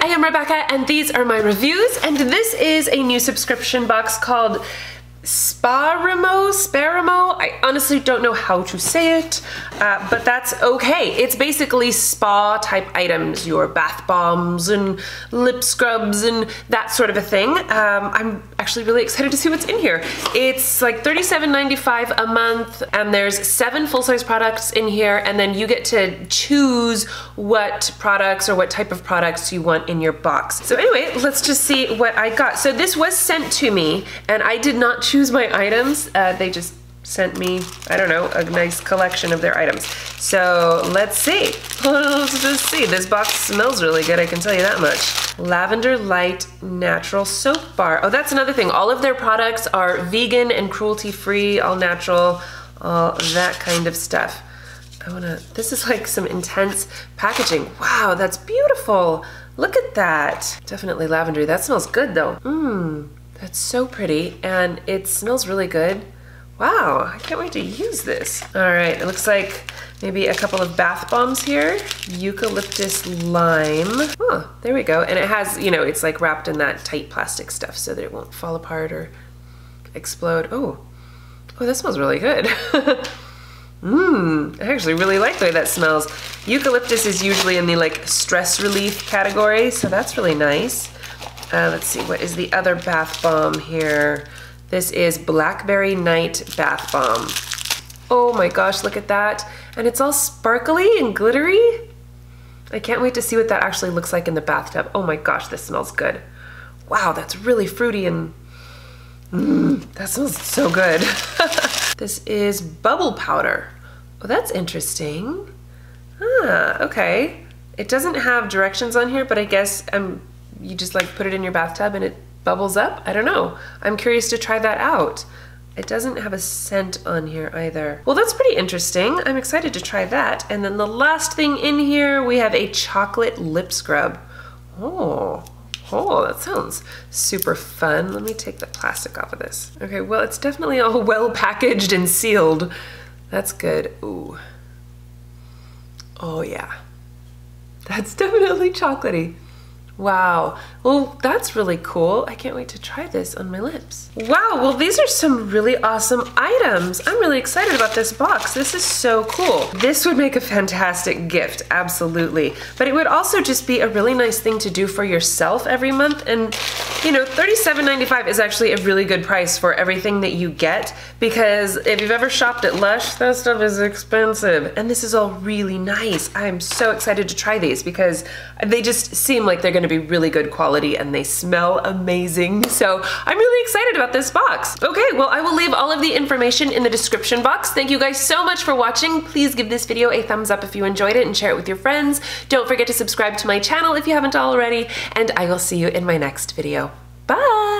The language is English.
I am Rebecca and these are my reviews, and this is a new subscription box called SPARIMO. I honestly don't know how to say it, but that's okay. It's basically spa type items, your bath bombs and lip scrubs and that sort of a thing. I'm actually really excited to see what's in here. It's like $37.95 a month, and there's 7 full-size products in here, and then you get to choose what products or what type of products you want in your box. So anyway, let's just see what I got. So this was sent to me, and I did not choose my items. They just sent me, I don't know, a nice collection of their items. So let's see. Let's just see. This box smells really good, I can tell you that much. Lavender Light Natural Soap Bar. Oh, that's another thing. All of their products are vegan and cruelty-free, all natural, all that kind of stuff. This is like some intense packaging. Wow, that's beautiful. Look at that. Definitely lavender. That smells good though. That's so pretty, and it smells really good. Wow, I can't wait to use this. All right, it looks like maybe a couple of bath bombs here. Eucalyptus Lime. Oh, there we go. And it has, you know, it's like wrapped in that tight plastic stuff so that it won't fall apart or explode. Oh, that smells really good. I actually really like the way that smells. Eucalyptus is usually in the like stress relief category, so that's really nice. Let's see, what is the other bath bomb here? This is Blackberry Night Bath Bomb. Oh my gosh, look at that. And it's all sparkly and glittery. I can't wait to see what that actually looks like in the bathtub. Oh my gosh, this smells good. Wow, that's really fruity and that smells so good. This is Bubble Powder. Oh, that's interesting. Okay. It doesn't have directions on here, but I guess you just like put it in your bathtub and it bubbles up? I don't know. I'm curious to try that out. It doesn't have a scent on here either. Well, that's pretty interesting. I'm excited to try that. And then the last thing in here, we have a chocolate lip scrub. Oh, that sounds super fun. Let me take the plastic off of this. Okay, well, it's definitely all well packaged and sealed. That's good. Ooh. Oh yeah. That's definitely chocolatey. Wow, well, that's really cool. I can't wait to try this on my lips. Wow, well, these are some really awesome items. I'm really excited about this box. This is so cool. This would make a fantastic gift, absolutely. But it would also just be a really nice thing to do for yourself every month. And you know, $37.95 is actually a really good price for everything that you get, because if you've ever shopped at Lush, that stuff is expensive. And this is all really nice. I'm so excited to try these because they just seem like they're gonna be really good quality and they smell amazing. So I'm really excited about this box. Okay, well, I will leave all of the information in the description box. Thank you guys so much for watching. Please give this video a thumbs up if you enjoyed it and share it with your friends. Don't forget to subscribe to my channel if you haven't already, and I will see you in my next video. Bye!